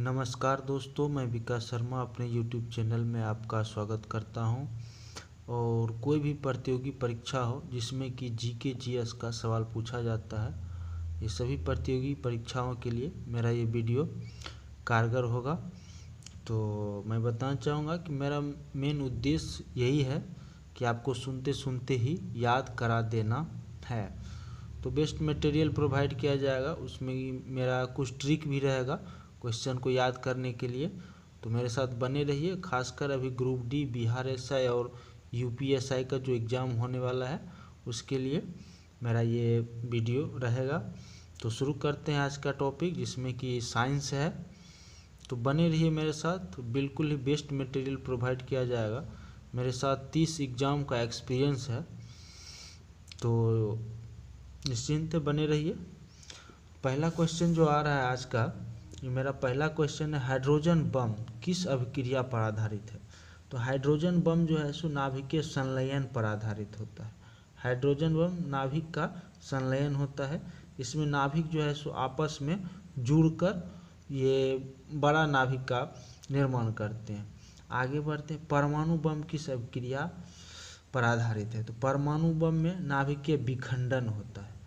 नमस्कार दोस्तों, मैं विकास शर्मा अपने YouTube चैनल में आपका स्वागत करता हूं। और कोई भी प्रतियोगी परीक्षा हो जिसमें कि जीके जीएस का सवाल पूछा जाता है, ये सभी प्रतियोगी परीक्षाओं के लिए मेरा ये वीडियो कारगर होगा। तो मैं बताना चाहूँगा कि मेरा मेन उद्देश्य यही है कि आपको सुनते सुनते ही याद करा देना है। तो बेस्ट मटेरियल प्रोवाइड किया जाएगा, उसमें मेरा कुछ ट्रिक भी रहेगा क्वेश्चन को याद करने के लिए। तो मेरे साथ बने रहिए। खासकर अभी ग्रुप डी, बिहार एसआई और यूपीएसआई का जो एग्ज़ाम होने वाला है उसके लिए मेरा ये वीडियो रहेगा। तो शुरू करते हैं आज का टॉपिक, जिसमें कि साइंस है। तो बने रहिए मेरे साथ, बिल्कुल ही बेस्ट मटेरियल प्रोवाइड किया जाएगा। मेरे साथ 30 एग्ज़ाम का एक्सपीरियंस है, तो निश्चिंत बने रहिए। पहला क्वेश्चन जो आ रहा है आज का, ये मेरा पहला क्वेश्चन है, हाइड्रोजन बम किस अभिक्रिया पर आधारित है। तो हाइड्रोजन बम जो है सो नाभिकीय संलयन पर आधारित होता है। हाइड्रोजन बम नाभिक का संलयन होता है। इसमें नाभिक जो है सो आपस में जुड़कर ये बड़ा नाभिक का निर्माण करते हैं। आगे बढ़ते हैं, परमाणु बम किस अभिक्रिया पर आधारित है। तो परमाणु बम में नाभिकीय विखंडन होता है।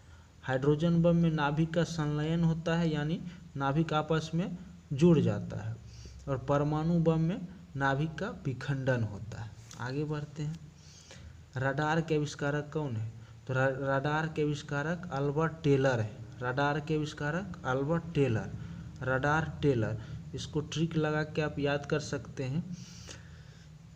हाइड्रोजन बम में नाभिक का संलयन होता है, यानी नाभिक आपस में जुड़ जाता है। और परमाणु बम में नाभिक का विखंडन होता है। आगे बढ़ते हैं, रडार के आविष्कारक कौन है। तो रडार के आविष्कारक अल्बर्ट टेलर है। रडार के आविष्कारक अल्बर्ट टेलर, रडार टेलर। इसको ट्रिक लगा के आप याद कर सकते हैं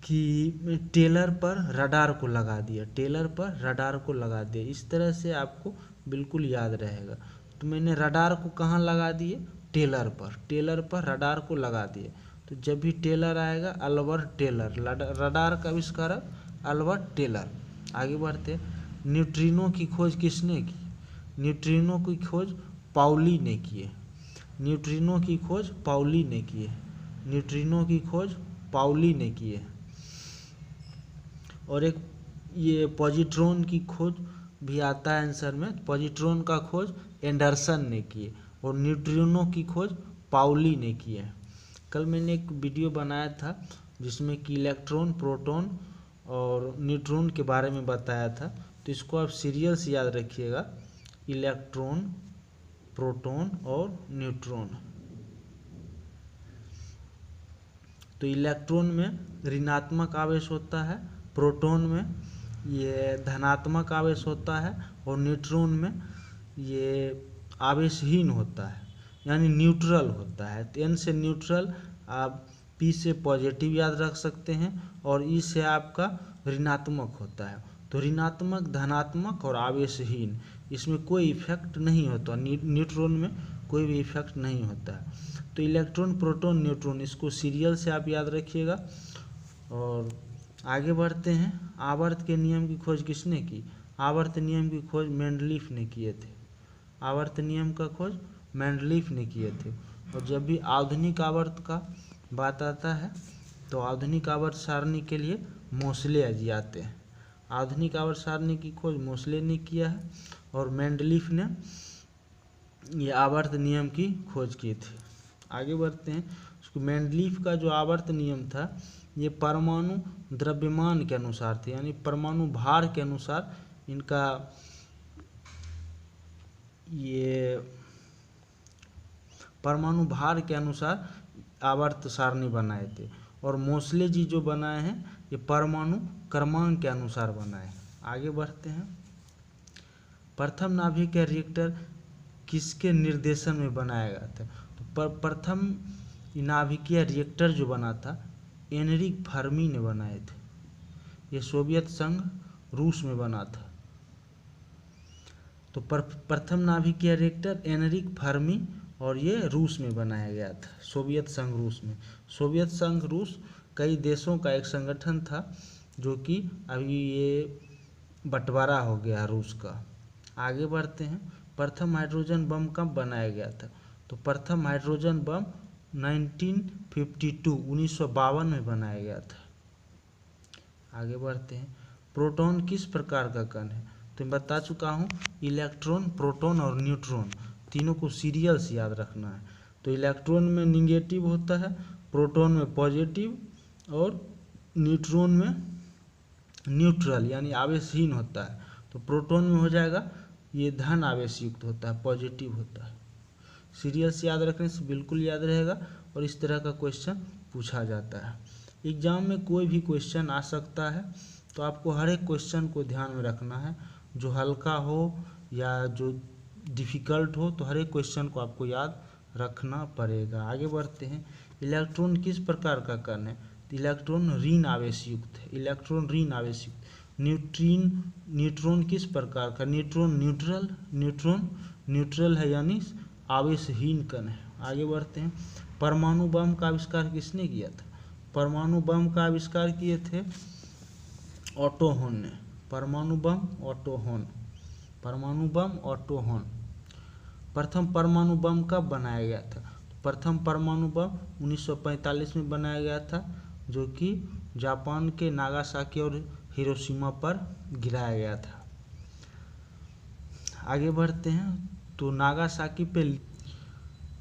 कि टेलर पर रडार को लगा दिया, टेलर पर रडार को लगा दिया। इस तरह से आपको बिल्कुल याद रहेगा। तो मैंने रडार को कहाँ लगा दिए, टेलर पर, टेलर पर रडार को लगा दिए। तो जब भी टेलर आएगा, अल्बर्ट टेलर, रडार का आविष्कारक अल्बर्ट टेलर। आगे बढ़ते हैं, न्यूट्रिनो की खोज किसने की। न्यूट्रिनो की खोज पाउली ने की है। न्यूट्रिनो की खोज पाउली ने की है। न्यूट्रिनो की खोज पाउली ने की है। और एक ये पॉजिट्रॉन की खोज भी आता है आंसर में। पॉजिट्रॉन का खोज एंडरसन ने की है और न्यूट्रिनो की खोज पाउली ने की है। कल मैंने एक वीडियो बनाया था जिसमें कि इलेक्ट्रॉन, प्रोटॉन और न्यूट्रॉन के बारे में बताया था। तो इसको आप सीरियल से याद रखिएगा, इलेक्ट्रॉन, प्रोटॉन और न्यूट्रॉन। तो इलेक्ट्रॉन में ऋणात्मक आवेश होता है, प्रोटॉन में ये धनात्मक आवेश होता है और न्यूट्रॉन में ये आवेशहीन होता है, यानी न्यूट्रल होता है। तो एन से न्यूट्रल, आप पी से पॉजिटिव याद रख सकते हैं और ई से आपका ऋणात्मक होता है। तो ऋणात्मक, धनात्मक और आवेशहीन, इसमें कोई इफेक्ट नहीं होता, न्यूट्रॉन में कोई भी इफेक्ट नहीं होता है। तो इलेक्ट्रॉन, प्रोटॉन, न्यूट्रॉन, इसको सीरियल से आप याद रखिएगा। और आगे बढ़ते हैं, आवर्त के नियम की खोज किसने की। आवर्त नियम की खोज मेंडलीफ ने किए थे। आवर्त नियम का खोज मेंडलीफ ने किए थे। और जब भी आधुनिक आवर्त का बात आता है तो आधुनिक आवर्त सारणी के लिए मोसले जी आते हैं। आधुनिक आवर्त सारणी की खोज मोसले ने किया है और मेंडलीफ ने ये आवर्त नियम की खोज की थी। आगे बढ़ते हैं, उसको मेंडलीफ का जो आवर्त नियम था ये परमाणु द्रव्यमान के अनुसार थे, यानी परमाणु भार के अनुसार इनका ये परमाणु भार के अनुसार आवर्त सारणी बनाए थे। और मोसले जी जो बनाए हैं ये परमाणु क्रमांक के अनुसार बनाए। आगे बढ़ते हैं, प्रथम नाभिकीय रिएक्टर किसके निर्देशन में बनाया गया था। तो प्रथम नाभिकीय रिएक्टर जो बना था एनरिक फर्मी ने बनाए थे। ये सोवियत संघ, रूस में बना था। तो प्रथम नाभिकीय रिएक्टर एनरिक फर्मी और ये रूस में बनाया गया था, सोवियत संघ, रूस में। सोवियत संघ, रूस कई देशों का एक संगठन था जो कि अभी ये बंटवारा हो गया रूस का। आगे बढ़ते हैं, प्रथम हाइड्रोजन बम कब बनाया गया था। तो प्रथम हाइड्रोजन बम 1952 में बनाया गया था। आगे बढ़ते हैं, प्रोटॉन किस प्रकार का कण है। तो मैं बता चुका हूँ, इलेक्ट्रॉन, प्रोटॉन और न्यूट्रॉन, तीनों को सीरियल से याद रखना है। तो इलेक्ट्रॉन में निगेटिव होता है, प्रोटॉन में पॉजिटिव और न्यूट्रॉन में न्यूट्रल यानी आवेशहीन होता है। तो प्रोटॉन में हो जाएगा ये धन आवेश युक्त होता है, पॉजिटिव होता है। सीरियल से याद रखने से बिल्कुल याद रहेगा और इस तरह का क्वेश्चन पूछा जाता है। एग्जाम में कोई भी क्वेश्चन आ सकता है, तो आपको हर एक क्वेश्चन को ध्यान में रखना है, जो हल्का हो या जो डिफ़िकल्ट हो, तो हर एक क्वेश्चन को आपको याद रखना पड़ेगा। आगे बढ़ते हैं। इलेक्ट्रॉन किस प्रकार का कण है? तो इलेक्ट्रॉन ऋण आवेश युक्त है, इलेक्ट्रॉन ऋण आवेश युक्त। न्यूट्रॉन किस प्रकार का? न्यूट्रॉन न्यूट्रल है यानी आवेशहीन कण है। आगे बढ़ते हैं। परमाणु बम का आविष्कार किसने किया था? परमाणु बम का आविष्कार किए थे ऑटो हॉर्न ने। परमाणु बम ऑटो हॉर्न। प्रथम परमाणु बम कब बनाया गया था? प्रथम परमाणु बम 1945 में बनाया गया था, जो कि जापान के नागासाकी और हिरोशिमा पर गिराया गया था। आगे बढ़ते हैं। तो नागासाकी पे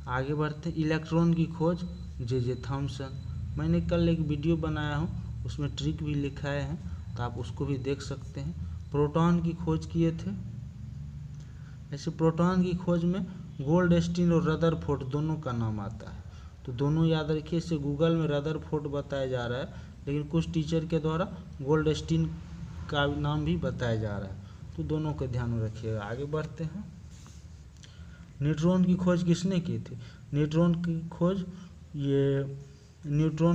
आगे बढ़ते हैं। इलेक्ट्रॉन की खोज जे थॉमसन। मैंने कल एक वीडियो बनाया हूँ, उसमें ट्रिक भी लिखाए हैं, तो आप उसको भी देख सकते हैं। प्रोटॉन की खोज किए थे। ऐसे प्रोटॉन की खोज में गोल्डस्टीन और रदरफोर्ड दोनों का नाम आता है, तो दोनों याद रखिए। इससे गूगल में रदरफोर्ड बताया जा रहा है, लेकिन कुछ टीचर के द्वारा गोल्डस्टीन का नाम भी बताया जा रहा है, तो दोनों को ध्यान में रखिएगा। आगे बढ़ते हैं। न्यूट्रॉन की खोज किसने की थी? न्यूट्रॉन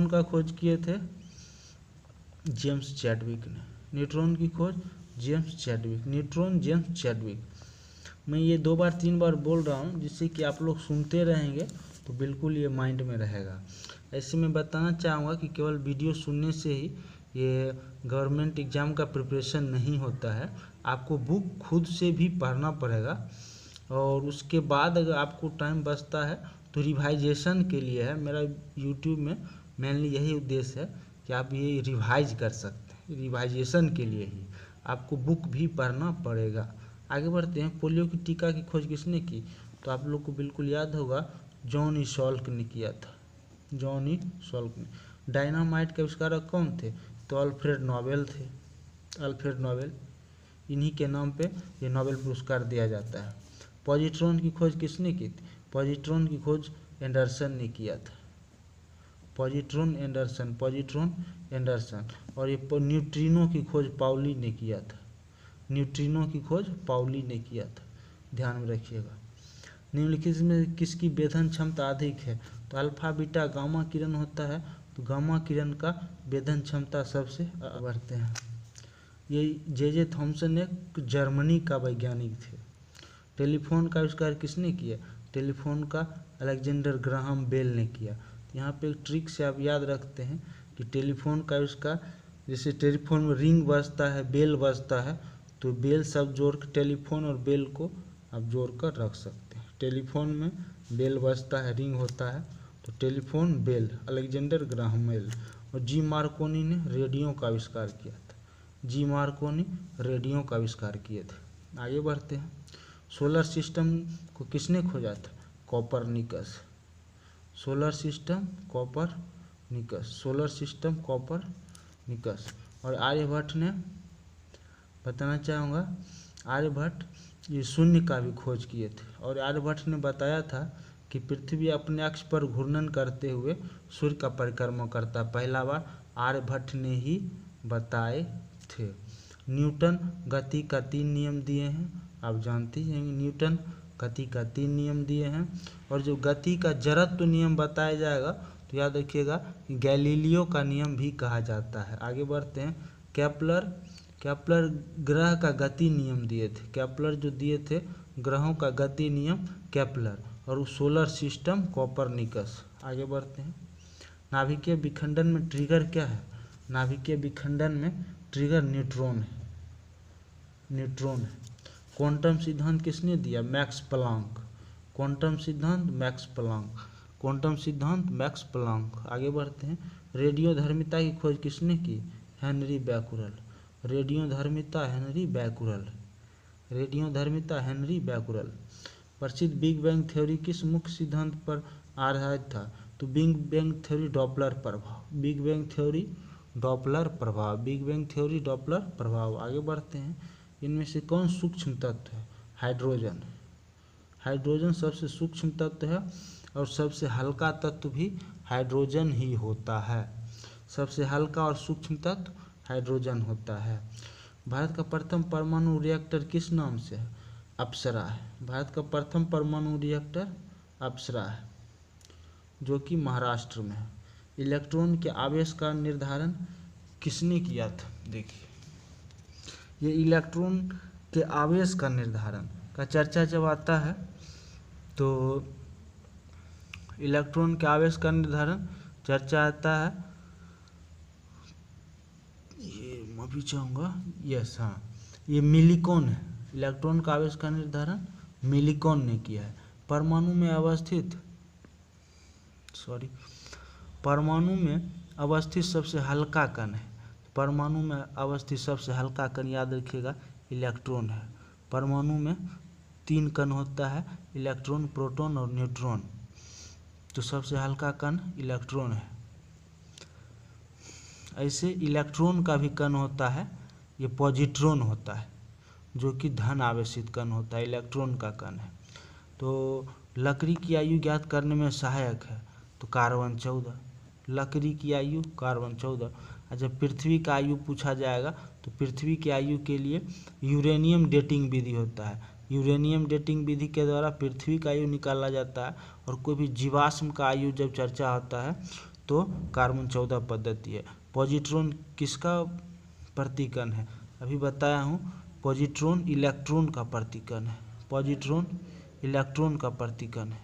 का खोज किए थे जेम्स चैडविक ने। न्यूट्रॉन की खोज जेम्स चैडविक। मैं ये 2 बार 3 बार बोल रहा हूँ, जिससे कि आप लोग सुनते रहेंगे तो बिल्कुल ये माइंड में रहेगा। ऐसे मैं बताना चाहूँगा कि केवल वीडियो सुनने से ही ये गवर्नमेंट एग्ज़ाम का प्रिपरेशन नहीं होता है, आपको बुक खुद से भी पढ़ना पड़ेगा। और उसके बाद अगर आपको टाइम बचता है तो रिवाइजेशन के लिए है। मेरा यूट्यूब में मेनली यही उद्देश्य है कि आप ये रिवाइज कर सकते हैं। रिवाइजेशन के लिए ही आपको बुक भी पढ़ना पड़ेगा। आगे बढ़ते हैं। पोलियो की टीका की खोज किसने की? तो आप लोग को बिल्कुल याद होगा, जॉन ई सॉल्क ने किया था। जॉन ई सॉल्क ने। डायनामाइट के आविष्कारक कौन थे? तो अल्फ्रेड नोबेल थे। अल्फ्रेड नोबेल, इन्हीं के नाम पे ये नोबेल पुरस्कार दिया जाता है। पॉजिट्रॉन की खोज किसने की थी? पॉजिट्रॉन की खोज एंडरसन ने किया था। Positron Anderson. और ये न्यूट्रिनो की खोज पाउली ने किया था। न्यूट्रिनो की खोज पाउली ने किया था, ध्यान में रखिएगा। निम्नलिखित में किसकी वेधन क्षमता अधिक है? तो अल्फा बीटा गामा किरण होता है, तो गामा किरण का वेधन क्षमता सबसे बढ़ते हैं। ये जे थॉमसन एक जर्मनी का वैज्ञानिक थे। टेलीफोन का आविष्कार किसने किया? टेलीफोन का अलेक्जेंडर ग्राहम बेल ने किया। तो यहाँ पे एक ट्रिक से आप याद रखते हैं कि टेलीफोन का आविष्कार, जैसे टेलीफोन में रिंग बजता है, बेल बजता है, तो बेल सब जोड़ कर टेलीफोन और बेल को आप जोड़ कर रख सकते हैं। टेलीफोन में बेल बजता है, रिंग होता है, तो telephone bell, Alexander Graham Bell. और जी मार्कोनी ने रेडियो का आविष्कार किया था। जी मार्कोनी रेडियो का आविष्कार किए थे। आगे बढ़ते हैं। सोलर सिस्टम को किसने खोजा था? कोपरनिकस। Solar system Copernicus. और आर्यभट्ट ने, बताना चाहूँगा, आर्यभट्ट ये शून्य का भी खोज किए थे। और आर्यभट्ट ने बताया था कि पृथ्वी अपने अक्ष पर घूर्णन करते हुए सूर्य का परिक्रमा करता है। पहला बार आर्यभट्ट ने ही बताए थे। न्यूटन गति का 3 नियम दिए हैं, आप जानते ही हैं। न्यूटन गति का 3 नियम दिए हैं। और जो गति का जड़त्व नियम बताया जाएगा, तो याद रखिएगा कि गैलीलियो का नियम भी कहा जाता है। आगे बढ़ते हैं। केपलर ग्रह का गति नियम दिए थे। केपलर जो दिए थे ग्रहों का गति नियम केपलर। और सोलर सिस्टम कोपरनिकस। आगे बढ़ते हैं। नाभिकीय विखंडन में ट्रिगर क्या है? नाभिकीय विखंडन में ट्रिगर न्यूट्रॉन है। क्वांटम सिद्धांत किसने दिया? Max Planck. क्वांटम सिद्धांत मैक्स प्लांक। आगे बढ़ते हैं। रेडियोधर्मिता की खोज किसने की? Henri Becquerel. रेडियोधर्मिता हेनरी बैकुरल। प्रसिद्ध बिग बैंग थ्योरी किस मुख्य सिद्धांत पर आ रहा था। तो बिग बैंग थ्योरी डॉपलर प्रभाव, बिग बैंग थ्योरी डॉपलर प्रभाव, बिग बैंग थ्योरी डॉपलर प्रभाव। आगे बढ़ते हैं। इनमें से कौन सूक्ष्म तत्व है? हाइड्रोजन। हाइड्रोजन सबसे सूक्ष्म तत्व है और सबसे हल्का तत्व भी हाइड्रोजन ही होता है। सबसे हल्का और सूक्ष्म तत्व हाइड्रोजन होता है। भारत का प्रथम परमाणु रिएक्टर किस नाम से है? अप्सरा है। भारत का प्रथम परमाणु रिएक्टर अप्सरा है, जो कि महाराष्ट्र में है। इलेक्ट्रॉन के आवेश का निर्धारण किसने किया था? देखिए, ये इलेक्ट्रॉन के आवेश का निर्धारण का चर्चा जब आता है तो इलेक्ट्रॉन के आवेश का निर्धारण चर्चा आता है, ये मैं भी चाहूँगा, यस हाँ, ये मिलिकॉन है। इलेक्ट्रॉन का आवेश का निर्धारण मिलिकॉन ने किया है। परमाणु में अवस्थित सबसे हल्का कण है। परमाणु में अवस्थित सबसे हल्का कण याद रखिएगा इलेक्ट्रॉन है। परमाणु में 3 कण होता है, इलेक्ट्रॉन, प्रोटॉन और न्यूट्रॉन। तो सबसे हल्का कण इलेक्ट्रॉन है। ऐसे इलेक्ट्रॉन का भी कण होता है, ये पॉजिट्रॉन होता है, जो कि धन आवेशित कण होता है, इलेक्ट्रॉन का कण है। तो लकड़ी की आयु ज्ञात करने में सहायक है, तो कार्बन 14। लकड़ी की आयु कार्बन 14। जब पृथ्वी का आयु पूछा जाएगा तो पृथ्वी की आयु के लिए यूरेनियम डेटिंग विधि होता है। यूरेनियम डेटिंग विधि के द्वारा पृथ्वी का आयु निकाला जाता है। और कोई भी जीवाश्म का आयु जब चर्चा होता है तो कार्बन 14 पद्धति है। पॉजिट्रॉन किसका प्रतिकण है? अभी बताया हूँ, पॉजिट्रॉन इलेक्ट्रॉन का प्रतिकण है। पॉजिट्रॉन इलेक्ट्रॉन का प्रतिकण है।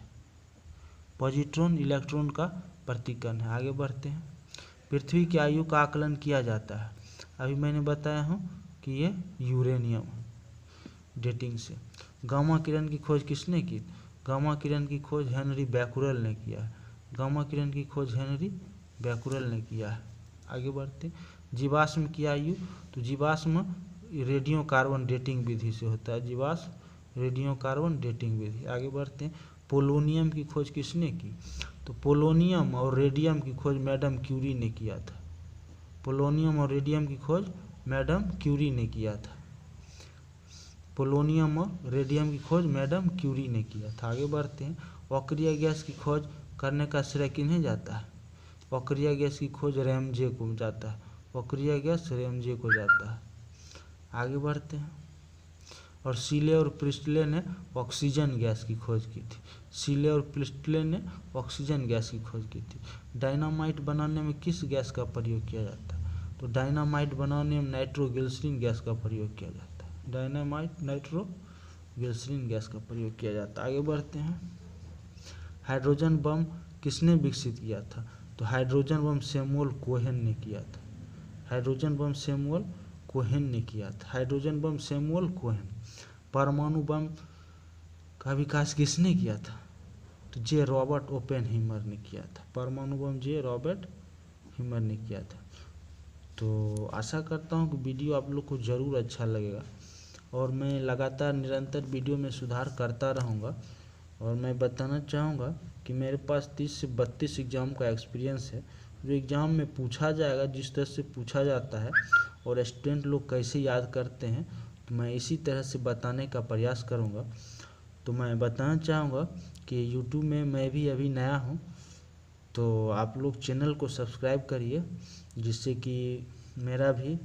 पॉजिट्रॉन इलेक्ट्रॉन का प्रतिकण है। आगे बढ़ते हैं। पृथ्वी की आयु का आकलन किया जाता है। अभी मैंने बताया हूँ कि ये यूरेनियम डेटिंग से। गामा किरण की खोज किसने की? गामा किरण की खोज हेनरी बैकुरेल ने किया है। गामा किरण की खोज हेनरी बैकुरेल ने किया है। आगे बढ़ते। जीवाश्म की आयु, तो जीवाश्म रेडियो कार्बन डेटिंग विधि से होता है। जीवाश्म रेडियो कार्बन डेटिंग विधि। आगे बढ़ते हैं। पोलोनियम की खोज किसने की? तो पोलोनियम और रेडियम की खोज मैडम क्यूरी ने किया था। पोलोनियम और रेडियम की खोज मैडम क्यूरी ने किया था। पोलोनियम और रेडियम की खोज मैडम क्यूरी ने किया था। आगे बढ़ते हैं। अक्रिय गैस की खोज करने का श्रेय किन्हें जाता है? अक्रिय गैस की खोज रैमजे को जाता है। अक्रिय गैस रैमजे को जाता है। आगे बढ़ते हैं। और सीले और प्रिस्टले ने ऑक्सीजन गैस की खोज की थी। सीले और प्रिस्टले ने ऑक्सीजन गैस की खोज की थी। डायनामाइट बनाने में किस गैस का प्रयोग किया जाता है? तो डायनामाइट बनाने में नाइट्रोग्लिसरीन गैस का प्रयोग किया जाता है। डायनामाइट नाइट्रोग्लिसरीन गैस का प्रयोग किया जाता है। आगे बढ़ते हैं। हाइड्रोजन बम किसने विकसित किया था? तो हाइड्रोजन बम सैमुअल कोहेन ने किया था। हाइड्रोजन बम सैमुअल कोहेन ने किया था। Hydrogen bomb Samuel Cohen. परमाणु बम का विकास किसने किया था? तो जे रॉबर्ट ओपेनहीमर ने किया था। परमाणु बम जे रॉबर्ट हीमर ने किया था। तो आशा करता हूँ कि वीडियो आप लोग को ज़रूर अच्छा लगेगा और मैं लगातार निरंतर वीडियो में सुधार करता रहूँगा। और मैं बताना चाहूँगा कि मेरे पास 30 से 32 एग्ज़ाम का एक्सपीरियंस है। जो एग्ज़ाम में पूछा जाएगा, जिस तरह से पूछा जाता है और स्टूडेंट लोग कैसे याद करते हैं, तो मैं इसी तरह से बताने का प्रयास करूँगा। तो मैं बताना चाहूँगा कि यूट्यूब में मैं भी अभी नया हूँ, तो आप लोग चैनल को सब्सक्राइब करिए, जिससे कि मेरा भी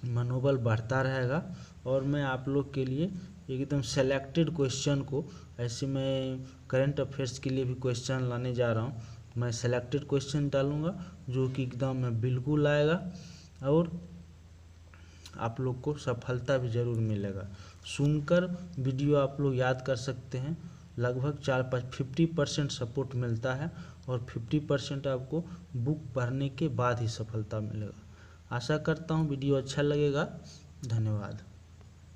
मनोबल बढ़ता रहेगा। और मैं आप लोग के लिए एकदम सेलेक्टेड क्वेश्चन को, ऐसे मैं करंट अफेयर्स के लिए भी क्वेश्चन लाने जा रहा हूँ। मैं सेलेक्टेड क्वेश्चन डालूँगा जो कि एकदम में बिल्कुल आएगा और आप लोग को सफलता भी ज़रूर मिलेगा। सुनकर वीडियो आप लोग याद कर सकते हैं। लगभग 50% सपोर्ट मिलता है और 50% आपको बुक पढ़ने के बाद ही सफलता मिलेगा। आशा करता हूँ वीडियो अच्छा लगेगा। धन्यवाद।